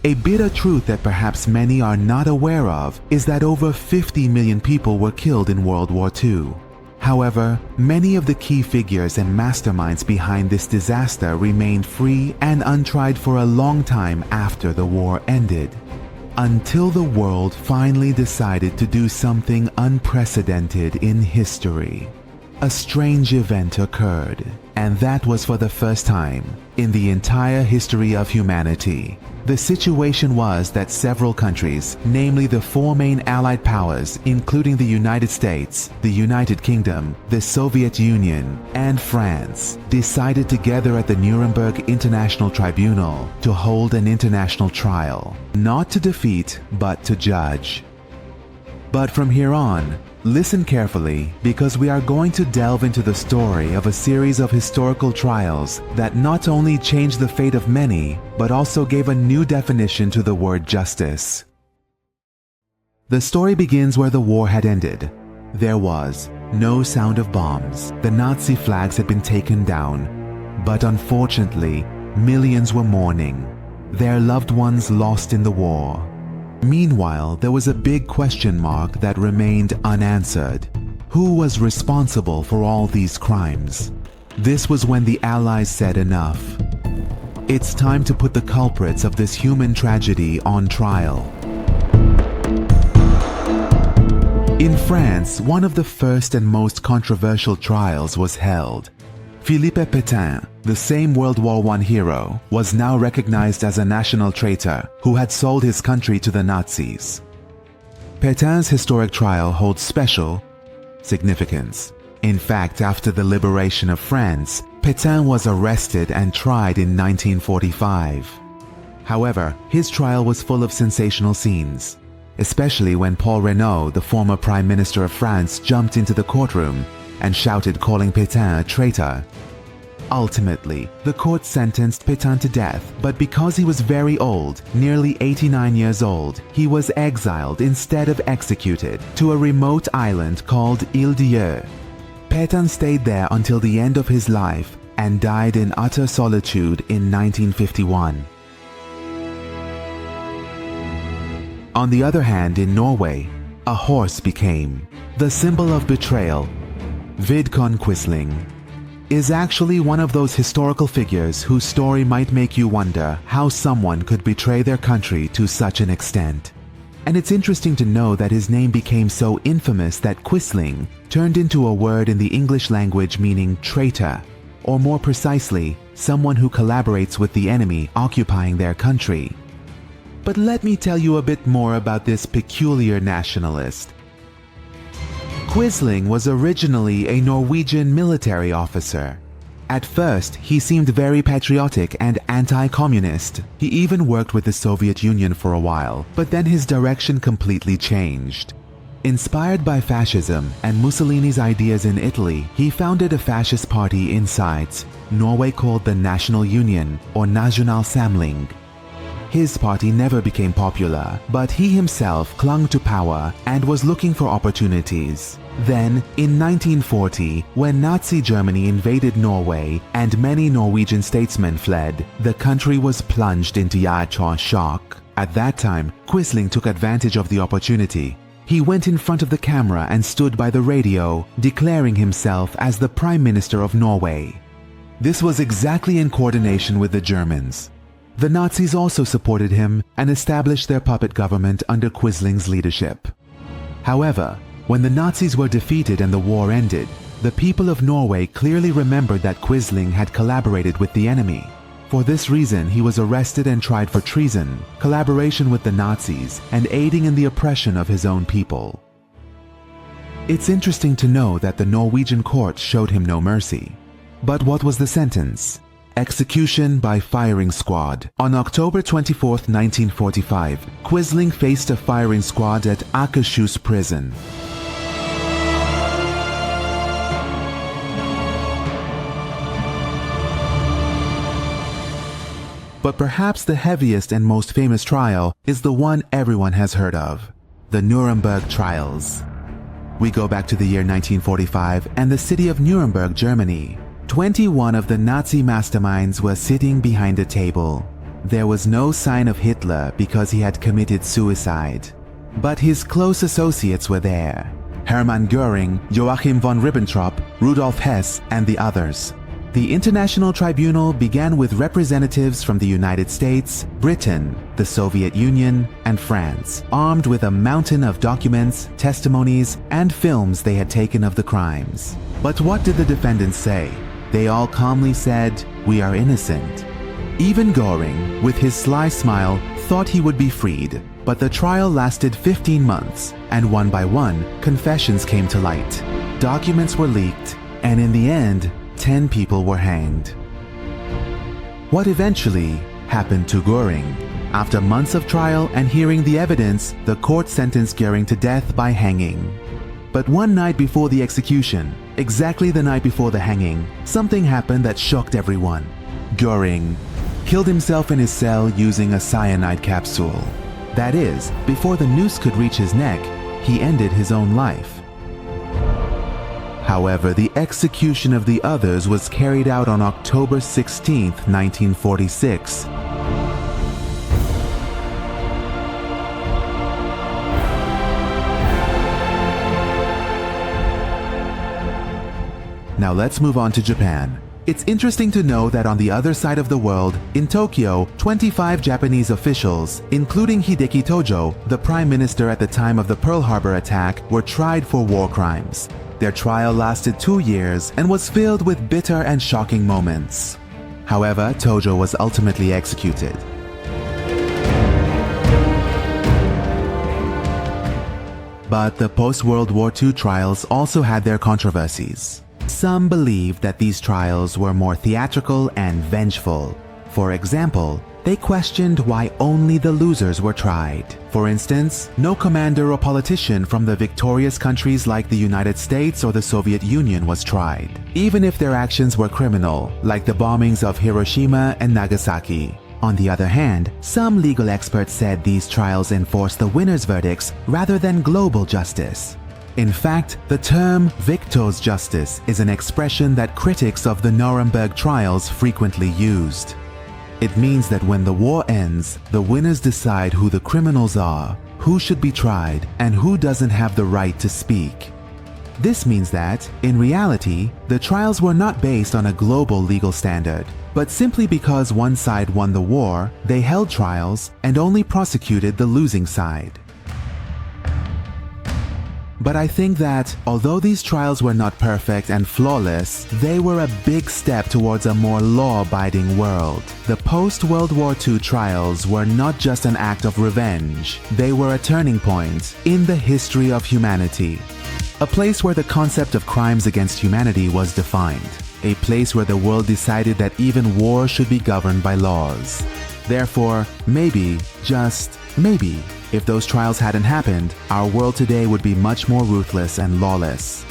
A bitter truth that perhaps many are not aware of is that over 50 million people were killed in World War II. However, many of the key figures and masterminds behind this disaster remained free and untried for a long time after the war ended. Until the world finally decided to do something unprecedented in history. A strange event occurred, and that was for the first time in the entire history of humanity. The situation was that several countries, namely the four main Allied powers, including the United States, the United Kingdom, the Soviet Union, and France, decided to gather at the Nuremberg International Tribunal to hold an international trial, not to defeat, but to judge. But from here on, listen carefully, because we are going to delve into the story of a series of historical trials that not only changed the fate of many, but also gave a new definition to the word justice. The story begins where the war had ended. There was no sound of bombs. The Nazi flags had been taken down. But unfortunately, millions were mourning. Their loved ones lost in the war. Meanwhile, there was a big question mark that remained unanswered. Who was responsible for all these crimes? This was when the Allies said enough. It's time to put the culprits of this human tragedy on trial. In France, one of the first and most controversial trials was held. Philippe Pétain, the same World War I hero, was now recognized as a national traitor who had sold his country to the Nazis. Pétain's historic trial holds special significance. In fact, after the liberation of France, Pétain was arrested and tried in 1945. However, his trial was full of sensational scenes, especially when Paul Reynaud, the former Prime Minister of France, jumped into the courtroom and shouted, calling Pétain a traitor. Ultimately, the court sentenced Pétain to death, but because he was very old, nearly 89 years old, he was exiled instead of executed to a remote island called Île-d'Yeu. Pétain stayed there until the end of his life and died in utter solitude in 1951. On the other hand, in Norway, a horse became the symbol of betrayal. Vidkun Quisling is actually one of those historical figures whose story might make you wonder how someone could betray their country to such an extent. And it's interesting to know that his name became so infamous that Quisling turned into a word in the English language meaning traitor, or more precisely, someone who collaborates with the enemy occupying their country. But let me tell you a bit more about this peculiar nationalist. Quisling was originally a Norwegian military officer. At first, he seemed very patriotic and anti-communist. He even worked with the Soviet Union for a while, but then his direction completely changed. Inspired by fascism and Mussolini's ideas in Italy, he founded a fascist party in Sides, Norway called the National Union or National Samling. His party never became popular, but he himself clung to power and was looking for opportunities. Then, in 1940, when Nazi Germany invaded Norway and many Norwegian statesmen fled, the country was plunged into yacha shock. At that time, Quisling took advantage of the opportunity. He went in front of the camera and stood by the radio, declaring himself as the Prime Minister of Norway. This was exactly in coordination with the Germans. The Nazis also supported him and established their puppet government under Quisling's leadership. However, when the Nazis were defeated and the war ended, the people of Norway clearly remembered that Quisling had collaborated with the enemy. For this reason, he was arrested and tried for treason, collaboration with the Nazis, and aiding in the oppression of his own people. It's interesting to know that the Norwegian court showed him no mercy. But what was the sentence? Execution by firing squad. On October 24, 1945, Quisling faced a firing squad at Akershus prison. But perhaps the heaviest and most famous trial is the one everyone has heard of, the Nuremberg trials. We go back to the year 1945 and the city of Nuremberg, Germany. 21 of the Nazi masterminds were sitting behind a table. There was no sign of Hitler because he had committed suicide. But his close associates were there: Hermann Göring, Joachim von Ribbentrop, Rudolf Hess, and the others. The International Tribunal began with representatives from the United States, Britain, the Soviet Union, and France, armed with a mountain of documents, testimonies, and films they had taken of the crimes. But what did the defendants say? They all calmly said, "We are innocent." Even Göring, with his sly smile, thought he would be freed. But the trial lasted 15 months, and one by one, confessions came to light. Documents were leaked, and in the end, 10 people were hanged. What eventually happened to Göring? After months of trial and hearing the evidence, the court sentenced Göring to death by hanging. But one night before the execution, exactly the night before the hanging, something happened that shocked everyone. Göring killed himself in his cell using a cyanide capsule. That is, before the noose could reach his neck, he ended his own life. However, the execution of the others was carried out on October 16, 1946. Now let's move on to Japan. It's interesting to know that on the other side of the world, in Tokyo, 25 Japanese officials, including Hideki Tojo, the prime minister at the time of the Pearl Harbor attack, were tried for war crimes. Their trial lasted 2 years and was filled with bitter and shocking moments. However, Tojo was ultimately executed. But the post-World War II trials also had their controversies. Some believed that these trials were more theatrical and vengeful. For example, they questioned why only the losers were tried. For instance, no commander or politician from the victorious countries like the United States or the Soviet Union was tried, even if their actions were criminal, like the bombings of Hiroshima and Nagasaki. On the other hand, some legal experts said these trials enforced the winner's verdicts rather than global justice. In fact, the term victor's justice is an expression that critics of the Nuremberg trials frequently used. It means that when the war ends, the winners decide who the criminals are, who should be tried, and who doesn't have the right to speak. This means that, in reality, the trials were not based on a global legal standard, but simply because one side won the war, they held trials and only prosecuted the losing side. But I think that, although these trials were not perfect and flawless, they were a big step towards a more law-abiding world. The post-World War II trials were not just an act of revenge, they were a turning point in the history of humanity. A place where the concept of crimes against humanity was defined. A place where the world decided that even war should be governed by laws. Therefore, maybe, just maybe, if those trials hadn't happened, our world today would be much more ruthless and lawless.